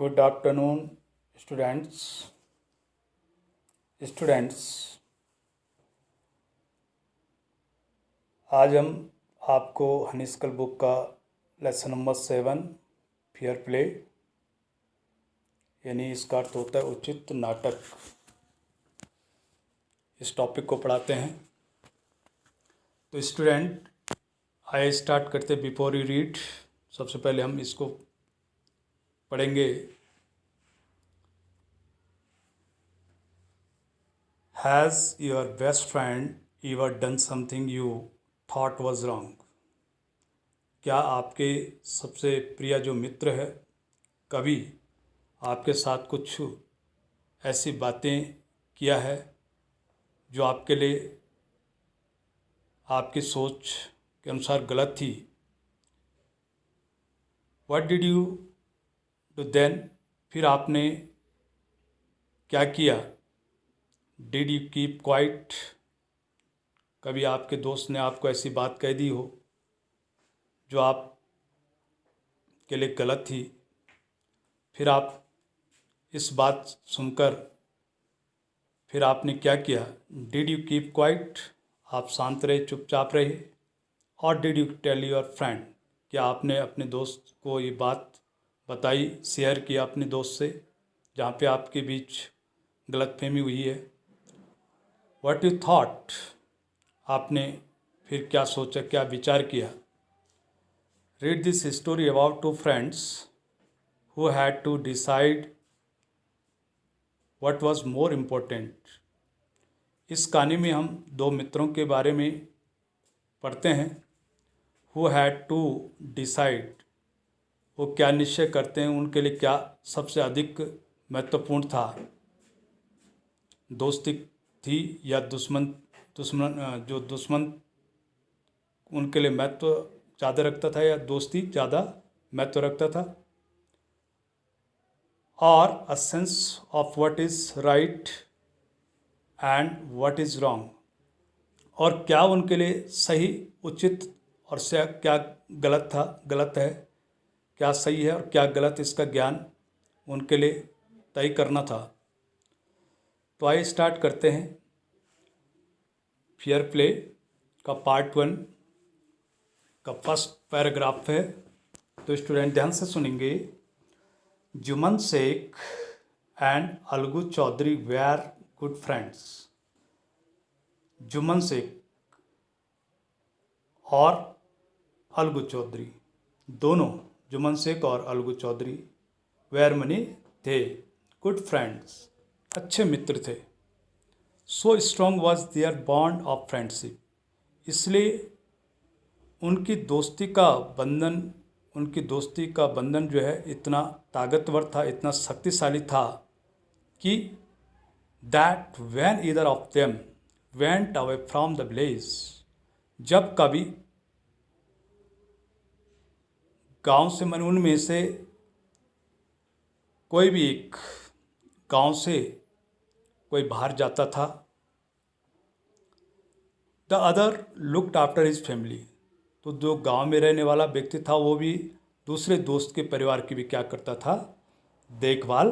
Good afternoon students. आज हम आपको हनीस्कल बुक का लेसन नंबर 7 फेयर प्ले यानी इसका अर्थ होता है उचित नाटक, इस टॉपिक को पढ़ाते हैं। तो स्टूडेंट आइए स्टार्ट करते। बिफोर यू रीड, सबसे पहले हम इसको पढ़ेंगे। Has your best friend ever done something you thought was wrong? क्या आपके सबसे प्रिय जो मित्र है कभी आपके साथ कुछ ऐसी बातें किया है जो आपके लिए आपकी सोच के अनुसार गलत थी? What did you do then? फिर आपने क्या किया? Did you keep quiet? कभी आपके दोस्त ने आपको ऐसी बात कह दी हो जो आप के लिए गलत थी, फिर आप इस बात सुनकर फिर आपने क्या किया? Did you keep quiet? आप शांत रहे, चुपचाप रहे? और did you tell your friend? क्या आपने अपने दोस्त को ये बात बताई, शेयर किया अपने दोस्त से जहाँ पे आपके बीच गलतफहमी हुई है? What you thought? आपने फिर क्या सोचा, क्या विचार किया? Read this story about two friends who had to decide what was more important. इस कहानी में हम दो मित्रों के बारे में पढ़ते हैं। who had to decide, वो क्या निश्चय करते हैं, उनके लिए क्या सबसे अधिक महत्वपूर्ण था? दोस्ती थी या दुश्मन जो दुश्मन उनके लिए महत्व ज़्यादा रखता था या दोस्ती ज़्यादा महत्व रखता था? और a sense of what is right and what is wrong, और क्या उनके लिए सही, उचित और से क्या गलत है, क्या सही है और क्या गलत, इसका ज्ञान उनके लिए तय करना था। तो आइए स्टार्ट करते हैं। फेयर प्ले का पार्ट 1 का फर्स्ट पैराग्राफ है, तो स्टूडेंट ध्यान से सुनेंगे। Jumman Sheikh and Algu Chaudhary were good friends. Jumman Sheikh और अलगू चौधरी दोनों, जुमन शेख और अलगू चौधरी, वेर मनी थे, गुड फ्रेंड्स अच्छे मित्र थे। So strong was their bond of friendship, इसलिए उनकी दोस्ती का बंधन जो है इतना ताकतवर था, इतना शक्तिशाली था कि that when either of them went away from the village, जब कभी गांव से उनमें से कोई भी एक गांव से कोई बाहर जाता था, the other looked after his family, तो जो गांव में रहने वाला व्यक्ति था वो भी दूसरे दोस्त के परिवार की भी क्या करता था? देखभाल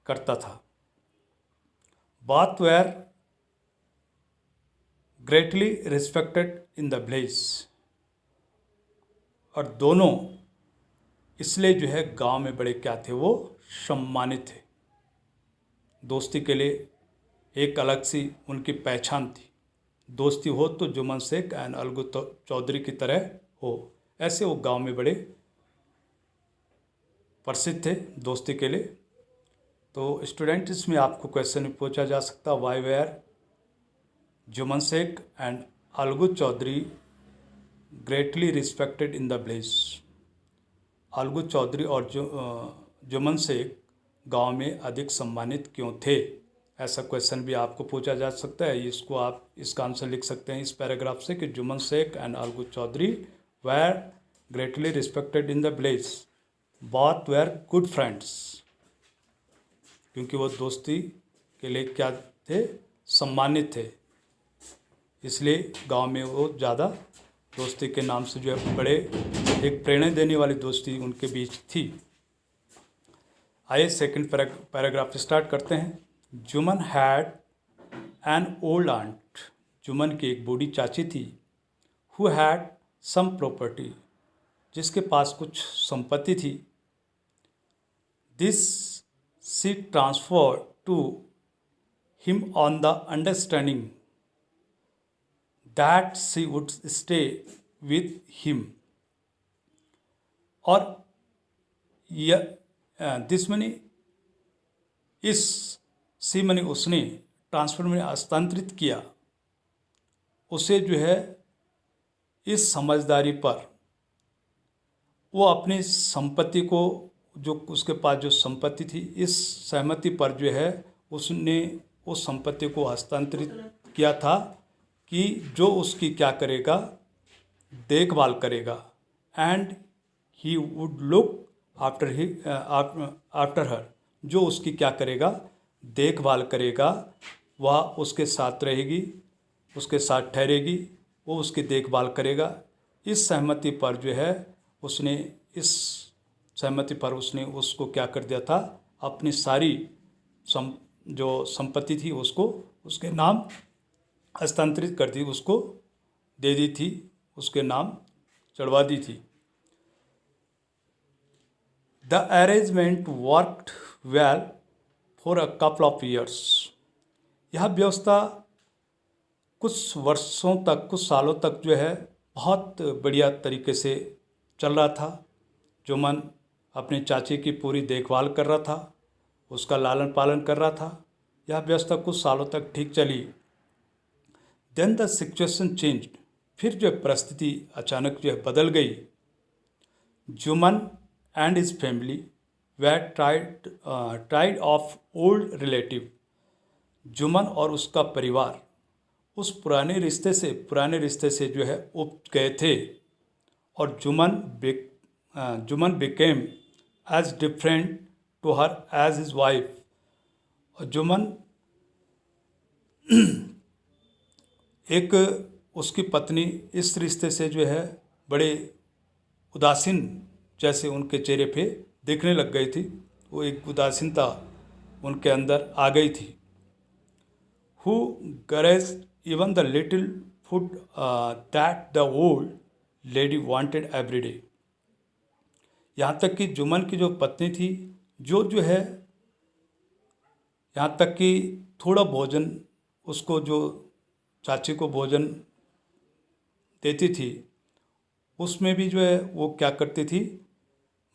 करता था। Both where greatly respected in the village, और दोनों इसलिए जो है गांव में बड़े क्या थे? वो सम्मानित थे। दोस्ती के लिए एक अलग सी उनकी पहचान थी। दोस्ती हो तो जुमन शेख एंड अलगू चौधरी की तरह हो, ऐसे वो गांव में बड़े प्रसिद्ध थे दोस्ती के लिए। तो स्टूडेंट इसमें आपको क्वेश्चन पूछा जा सकता, why were Jumman Sheikh and Algu Chaudhary greatly respected in the village? Algu Chaudhary और जुमन शेख गांव में अधिक सम्मानित क्यों थे? ऐसा क्वेश्चन भी आपको पूछा जा सकता है। इसको आप इसका आंसर लिख सकते हैं इस पैराग्राफ से कि Jumman Sheikh and Algu Chaudhary were greatly respected in the village, both were good friends, क्योंकि वो दोस्ती के लिए क्या थे? सम्मानित थे, इसलिए गांव में वो ज़्यादा दोस्ती के नाम से जो है बड़े एक प्रेरणा देने वाली दोस्ती उनके बीच थी। आइए सेकंड पैराग्राफ स्टार्ट करते हैं। Juman had an old aunt. Juman की एक बूढ़ी चाची थी। हु हैड सम प्रॉपर्टी, जिसके पास कुछ संपत्ति थी। This she transfer to him on the understanding that she would stay with him. और दिस मनी, इस सी मनी उसने, ट्रांसफर में हस्तांतरित किया उसे जो है इस समझदारी पर, वो अपनी संपत्ति को, जो उसके पास जो संपत्ति थी, इस सहमति पर जो है उसने उस संपत्ति को हस्तांतरित किया था कि जो उसकी क्या करेगा, देखभाल करेगा। And he would look after her, जो उसकी क्या करेगा, देखभाल करेगा। वह उसके साथ रहेगी, उसके साथ ठहरेगी, वो उसकी देखभाल करेगा। इस सहमति पर जो है उसने, इस सहमति पर उसने उसको क्या कर दिया था, अपनी सारी जो संपत्ति थी उसको उसके नाम हस्तांतरित कर दी, उसको दे दी थी, उसके नाम चढ़वा दी थी। The arrangement worked well for a couple of years. यह व्यवस्था कुछ वर्षों तक, कुछ सालों तक जो है बहुत बढ़िया तरीके से चल रहा था। जुमन अपनी चाची की पूरी देखभाल कर रहा था, उसका लालन पालन कर रहा था। यह व्यवस्था कुछ सालों तक ठीक चली। Then the situation changed. फिर जो परिस्थिति अचानक जो है बदल गई। Jumman and his family were tired of old relative. Jumman और उसका परिवार उस पुराने रिश्ते से जो है उब गए थे। और Jumman became as different to her as his wife. और जुमन एक, उसकी पत्नी इस रिश्ते से जो है बड़े उदासीन जैसे उनके चेहरे पे दिखने लग गई थी। वो एक उदासीनता उनके अंदर आ गई थी। हु गरज even the little food that the old lady wanted every day. यहाँ तक कि जुमन की जो पत्नी थी, जो है यहाँ तक कि थोड़ा भोजन, उसको जो चाची को भोजन देती थी, उसमें भी जो है वो क्या करती थी,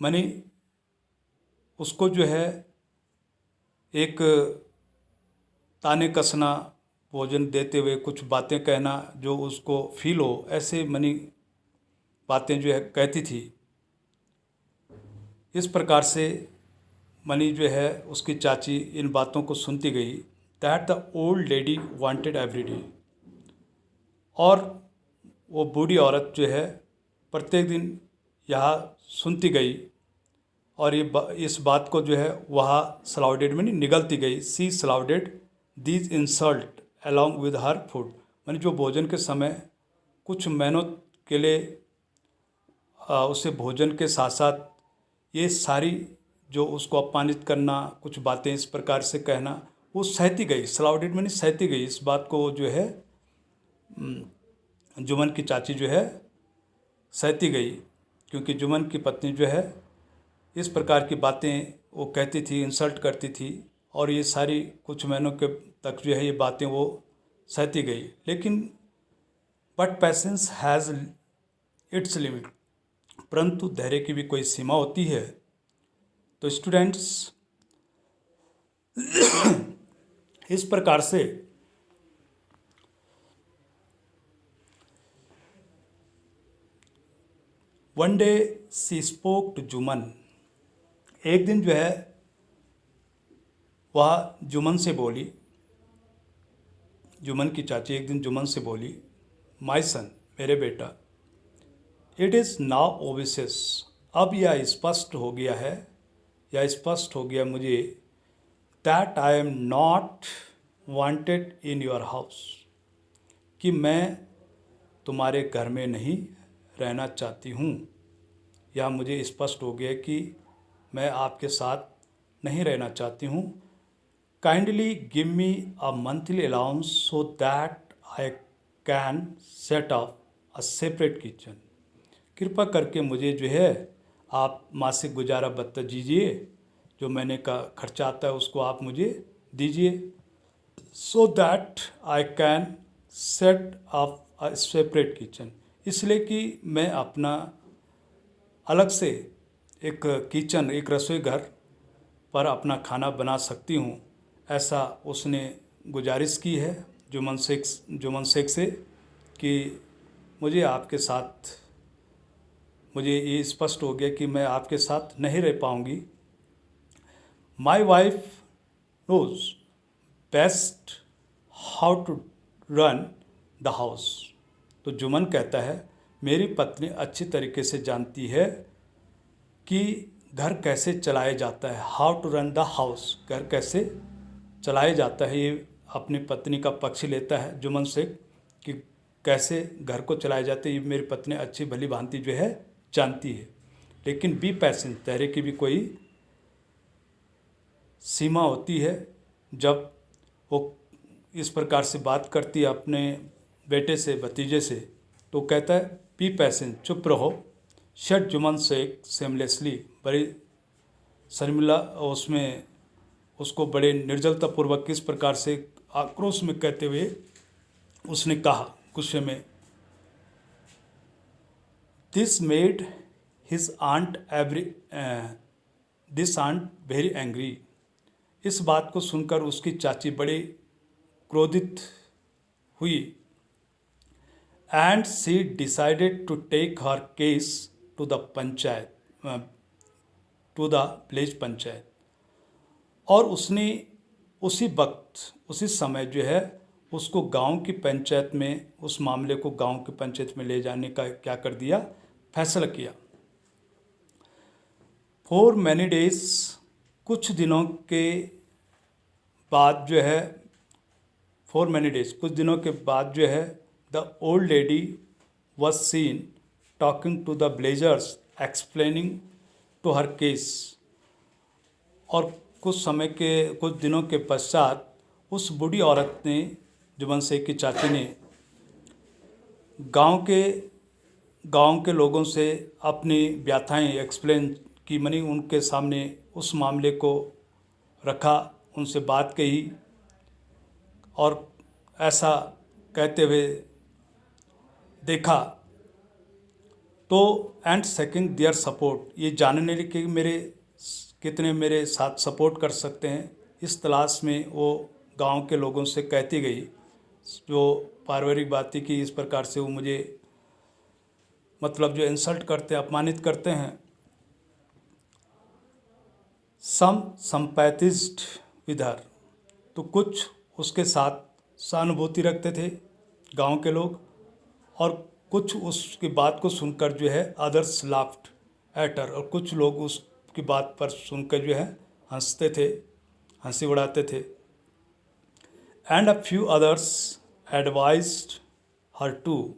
माने उसको जो है एक ताने कसना, भोजन देते हुए कुछ बातें कहना जो उसको फील हो, ऐसे मनी बातें जो है कहती थी। इस प्रकार से मनी जो है उसकी चाची इन बातों को सुनती गई। That the old lady wanted every day. और वो बूढ़ी औरत जो है प्रत्येक दिन यहाँ सुनती गई और इस बात को जो है वह स्लाउडेड में निगलती गई। She swallowed these insult along with her food. मानी जो भोजन के समय कुछ महीनों के लिए उसे भोजन के साथ साथ ये सारी जो उसको अपमानित करना, कुछ बातें इस प्रकार से कहना, वो सहती गई। स्लाउडेड में सहती गई। इस बात को जो है जुमन की चाची जो है सहती गई, क्योंकि जुमन की पत्नी जो है इस प्रकार की बातें वो कहती थी, इंसल्ट करती थी, और ये सारी कुछ महीनों के तक जो है ये बातें वो सहती गई। लेकिन but patience has its limit. परंतु धैर्य की भी कोई सीमा होती है। तो स्टूडेंट्स, इस प्रकार से one day she spoke to Jumman. एक दिन जो है वह जुमन से बोली, जुमन की चाची एक दिन जुमन से बोली, माय सन, मेरे बेटा, इट इज़ नाउ ओबियस। अब यह स्पष्ट हो गया है, यह स्पष्ट हो गया मुझे, that I am not wanted in your house, कि मैं तुम्हारे घर में नहीं रहना चाहती हूँ। यह मुझे स्पष्ट हो गया कि मैं आपके साथ नहीं रहना चाहती हूँ। Kindly give me a monthly allowance so that I can set up a separate kitchen. कृपा करके मुझे जो है आप मासिक गुजारा भत्ता दीजिए, जो महीने का खर्चा आता है उसको आप मुझे दीजिए, so that I can set up a separate kitchen. इसलिए कि मैं अपना अलग से एक किचन, एक रसोई घर पर अपना खाना बना सकती हूँ, ऐसा उसने गुजारिश की है जुमन शेख से कि मुझे आपके साथ, मुझे ये स्पष्ट हो गया कि मैं आपके साथ नहीं रह पाऊँगी। My wife knows best how to run the house. तो जुमन कहता है मेरी पत्नी अच्छी तरीके से जानती है कि घर कैसे चलाया जाता है। How to run the house, घर कैसे चलाया जाता है, ये अपनी पत्नी का पक्ष लेता है जुमन शेख कि कैसे घर को चलाया जाता है, ये मेरी पत्नी अच्छी भली भांति जो है जानती है। लेकिन बी पैसेंट, धैर्य की भी कोई सीमा होती है। जब वो इस प्रकार से बात करती है अपने बेटे से, भतीजे से, तो कहता है बी पैसेंट, चुप रहो। शट जुमन शेख सेमलेसली, बड़ी शर्मिला उसमें उसको बड़े निर्जलतापूर्वक किस प्रकार से आक्रोश में कहते हुए उसने कहा गुस्से में, this made his aunt this aunt very angry. इस बात को सुनकर उसकी चाची बड़ी क्रोधित हुई। And she decided to take her case to the panchayat, to the village panchayat. और उसने उसी वक्त, उसी समय जो है उसको गांव की पंचायत में, उस मामले को गांव की पंचायत में ले जाने का क्या कर दिया, फैसला किया। फॉर मैनी डेज, कुछ दिनों के बाद जो है, फॉर मैनी डेज, कुछ दिनों के बाद जो है, the old lady was seen talking to the villagers explaining to her case. और कुछ दिनों के पश्चात उस बूढ़ी औरत ने, जुमन शेख की चाची ने, गांव के लोगों से अपनी व्यथाएं एक्सप्लेन की, मनी उनके सामने उस मामले को रखा, उनसे बात कही। और ऐसा कहते हुए देखा तो एंड सेकिंग देयर सपोर्ट, ये जानने के कि कितने मेरे साथ सपोर्ट कर सकते हैं, इस तलाश में वो गांव के लोगों से कहती गई, जो पारिवारिक बात थी कि इस प्रकार से वो मुझे मतलब जो इंसल्ट करते हैं, अपमानित करते हैं। सम संपैथिज्ड विद हर, तो कुछ उसके साथ सहानुभूति रखते थे गांव के लोग, और कुछ उसकी बात को सुनकर जो है अदर्स लाफ्ड एट हर, और कुछ लोग उसकी बात पर सुनकर जो है हंसते थे, हंसी उड़ाते थे। And a few others advised her to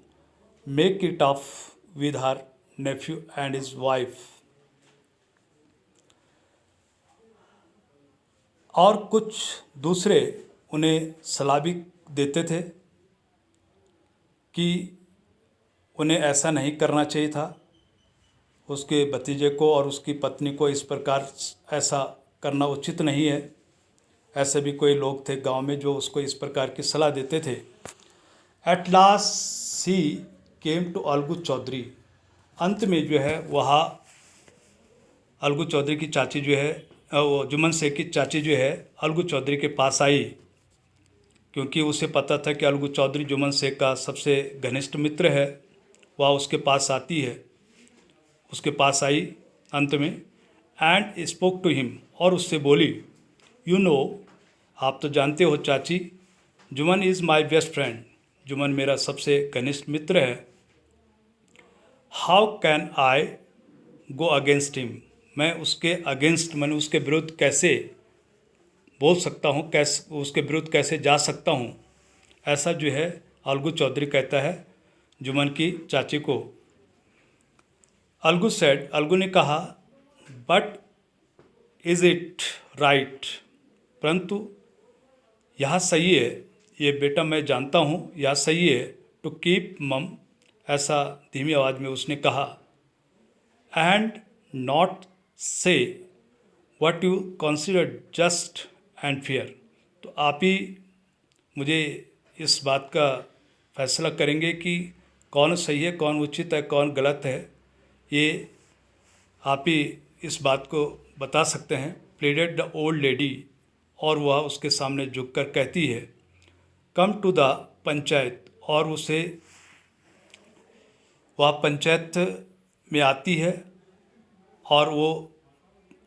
make it up with her nephew and his wife. और कुछ दूसरे उन्हें सलाह भी देते थे कि उन्हें ऐसा नहीं करना चाहिए था, उसके भतीजे को और उसकी पत्नी को इस प्रकार ऐसा करना उचित नहीं है। ऐसे भी कोई लोग थे गांव में जो उसको इस प्रकार की सलाह देते थे। At last she came to Algu Chaudhary. अंत में जो है वह अलगू चौधरी की चाची जो है, वो जुमन शेख की चाची जो है अलगू चौधरी के पास आई, क्योंकि उसे पता था कि अलगू चौधरी जुमन शेख का सबसे घनिष्ठ मित्र है। वह उसके पास आती है, उसके पास आई अंत में, एंड स्पोक टू हिम, और उससे बोली, यू नो, आप तो जानते हो चाची, Juman is my best friend, Juman मेरा सबसे घनिष्ठ मित्र है। How can I go against him, मैं उसके अगेंस्ट, मैंने उसके विरुद्ध कैसे बोल सकता हूँ, कैसे उसके विरुद्ध कैसे जा सकता हूँ, ऐसा जो है अलगू चौधरी कहता है जुमन की चाची को। अलगू सेड, अलगू ने कहा, बट इज़ इट राइट, परंतु यह सही है, ये बेटा मैं जानता हूँ, यह सही है टू कीप मम, ऐसा धीमी आवाज़ में उसने कहा, एंड नॉट से what you consider just and fair. तो आप ही मुझे इस बात का फैसला करेंगे कि कौन सही है, कौन उचित है, कौन गलत है, ये आप ही इस बात को बता सकते हैं। प्लीडेड द ओल्ड लेडी, और वह उसके सामने झुककर कहती है, कम टू द पंचायत, और वह पंचायत में आती है और वो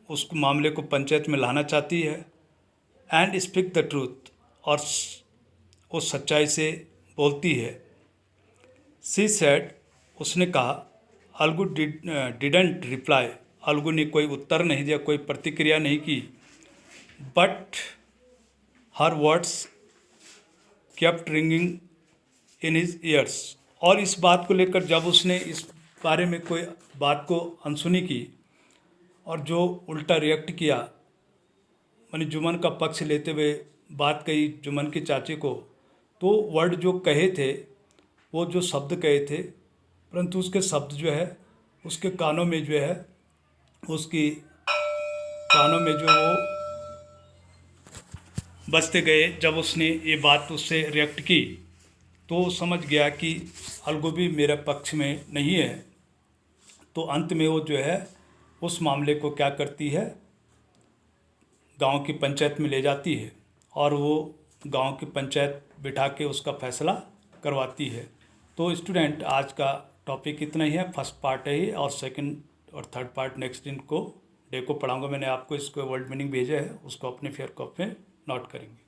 उस मामले को पंचायत में लाना चाहती है। एंड स्पीक द ट्रूथ, और वो सच्चाई से बोलती है। सी सेड, उसने कहा, अलगू डिडंट रिप्लाई, अलगू ने कोई उत्तर नहीं दिया, कोई प्रतिक्रिया नहीं की। But her words kept ringing in his years, और इस बात को लेकर जब उसने इस बारे में कोई बात को अनसुनी की और जो उल्टा रिएक्ट किया, मानी जुमन का पक्ष लेते हुए बात कही जुमन की चाची को, तो वर्ड जो कहे थे, वो जो शब्द कहे थे, परंतु उसके शब्द जो है उसके कानों में जो है, उसकी कानों में जो वो बजते गए। जब उसने ये बात उससे रिएक्ट की तो वो समझ गया कि अलगू भी मेरे पक्ष में नहीं है। तो अंत में वो जो है उस मामले को क्या करती है, गांव की पंचायत में ले जाती है और वो गांव की पंचायत बिठा के उसका फैसला करवाती है। तो स्टूडेंट, आज का टॉपिक इतना ही है, फर्स्ट पार्ट है ही, और सेकंड और थर्ड पार्ट नेक्स्ट डे को पढ़ाऊंगा। मैंने आपको इसको वर्ड मीनिंग भेजा है, उसको अपने फेयर कॉपी में नोट करेंगे।